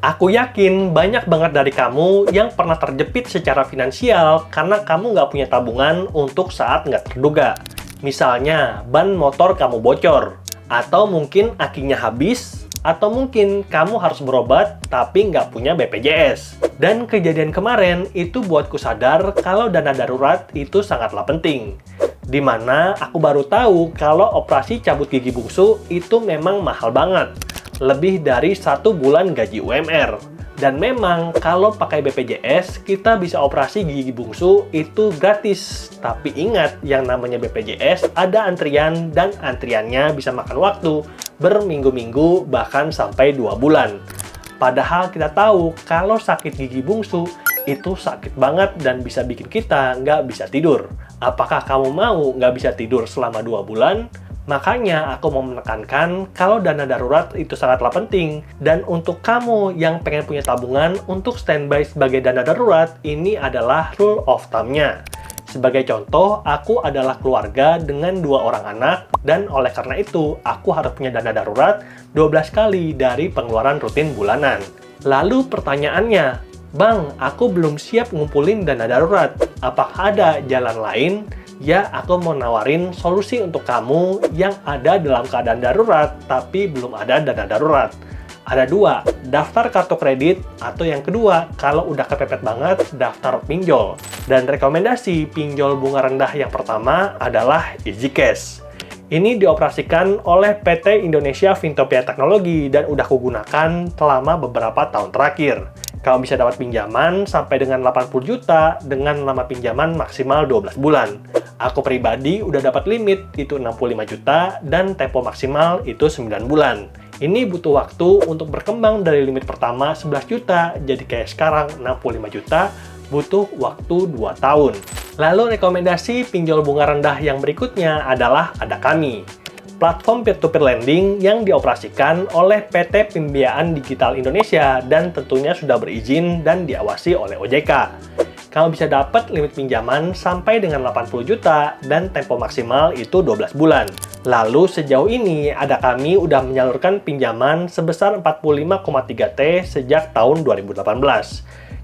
Aku yakin banyak banget dari kamu yang pernah terjepit secara finansial karena kamu nggak punya tabungan untuk saat nggak terduga. Misalnya, ban motor kamu bocor, atau mungkin akinya habis, atau mungkin kamu harus berobat tapi nggak punya BPJS. Dan kejadian kemarin itu buatku sadar kalau dana darurat itu sangatlah penting. Dimana aku baru tahu kalau operasi cabut gigi bungsu itu memang mahal banget. Lebih dari 1 bulan gaji UMR. Dan memang kalau pakai BPJS, kita bisa operasi gigi bungsu itu gratis. Tapi ingat, yang namanya BPJS ada antrian dan antriannya bisa makan waktu berminggu-minggu bahkan sampai 2 bulan. Padahal kita tahu kalau sakit gigi bungsu itu sakit banget dan bisa bikin kita nggak bisa tidur. Apakah kamu mau nggak bisa tidur selama 2 bulan? Makanya aku mau menekankan kalau dana darurat itu sangatlah penting. Dan untuk kamu yang pengen punya tabungan untuk standby sebagai dana darurat, ini adalah rule of thumb-nya. Sebagai contoh, aku adalah keluarga dengan 2 orang anak, dan oleh karena itu, aku harus punya dana darurat 12 kali dari pengeluaran rutin bulanan. Lalu pertanyaannya, Bang, aku belum siap ngumpulin dana darurat. Apakah ada jalan lain? Ya, aku mau nawarin solusi untuk kamu yang ada dalam keadaan darurat, tapi belum ada dana darurat. Ada 2, daftar kartu kredit, atau yang kedua, kalau udah kepepet banget, daftar pinjol. Dan rekomendasi pinjol bunga rendah yang pertama adalah EasyCash. Ini dioperasikan oleh PT Indonesia Fintopia Teknologi dan udah kugunakan selama beberapa tahun terakhir. Kamu bisa dapat pinjaman sampai dengan 80 juta dengan lama pinjaman maksimal 12 bulan. Aku pribadi udah dapat limit itu 65 juta dan tempo maksimal itu 9 bulan. Ini butuh waktu untuk berkembang dari limit pertama 11 juta, jadi kayak sekarang 65 juta, butuh waktu 2 tahun. Lalu rekomendasi pinjol bunga rendah yang berikutnya adalah Adakami. Platform peer-to-peer lending yang dioperasikan oleh PT Pembiayaan Digital Indonesia dan tentunya sudah berizin dan diawasi oleh OJK. Kamu bisa dapat limit pinjaman sampai dengan 80 juta dan tempo maksimal itu 12 bulan. Lalu sejauh ini Adakami udah menyalurkan pinjaman sebesar 45,3 T sejak tahun 2018.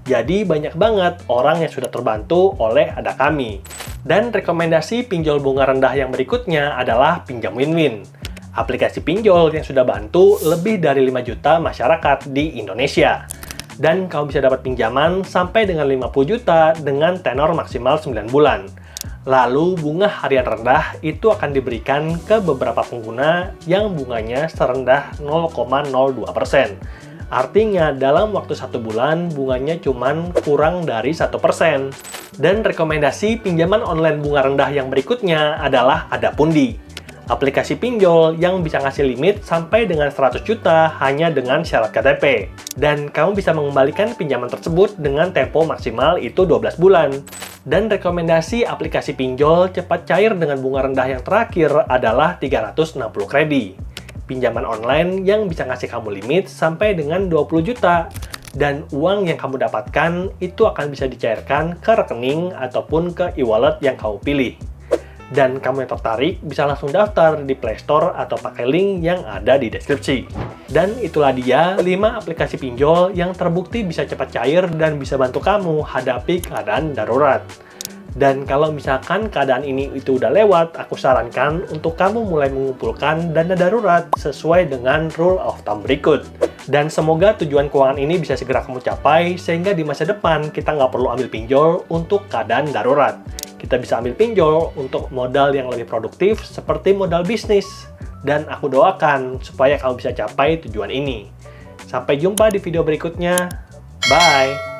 Jadi banyak banget orang yang sudah terbantu oleh Adakami. Dan rekomendasi pinjol bunga rendah yang berikutnya adalah Pinjam Win-Win. Aplikasi pinjol yang sudah bantu lebih dari 5 juta masyarakat di Indonesia. Dan kamu bisa dapat pinjaman sampai dengan 50 juta dengan tenor maksimal 9 bulan. Lalu bunga harian rendah itu akan diberikan ke beberapa pengguna yang bunganya serendah 0,02%. Artinya dalam waktu 1 bulan bunganya cuman kurang dari 1%. Dan rekomendasi pinjaman online bunga rendah yang berikutnya adalah Adapundi. Aplikasi pinjol yang bisa ngasih limit sampai dengan 100 juta hanya dengan syarat KTP. Dan kamu bisa mengembalikan pinjaman tersebut dengan tempo maksimal itu 12 bulan. Dan rekomendasi aplikasi pinjol cepat cair dengan bunga rendah yang terakhir adalah 360 kredi. Pinjaman online yang bisa ngasih kamu limit sampai dengan 20 juta. Dan uang yang kamu dapatkan itu akan bisa dicairkan ke rekening ataupun ke e-wallet yang kamu pilih. Dan kamu yang tertarik bisa langsung daftar di Play Store atau pakai link yang ada di deskripsi. Dan itulah dia 5 aplikasi pinjol yang terbukti bisa cepat cair dan bisa bantu kamu hadapi keadaan darurat. Dan kalau misalkan keadaan ini itu udah lewat, aku sarankan untuk kamu mulai mengumpulkan dana darurat sesuai dengan rule of thumb berikut. Dan semoga tujuan keuangan ini bisa segera kamu capai, sehingga di masa depan kita nggak perlu ambil pinjol untuk keadaan darurat. Kita bisa ambil pinjol untuk modal yang lebih produktif seperti modal bisnis. Dan aku doakan supaya kamu bisa capai tujuan ini. Sampai jumpa di video berikutnya. Bye!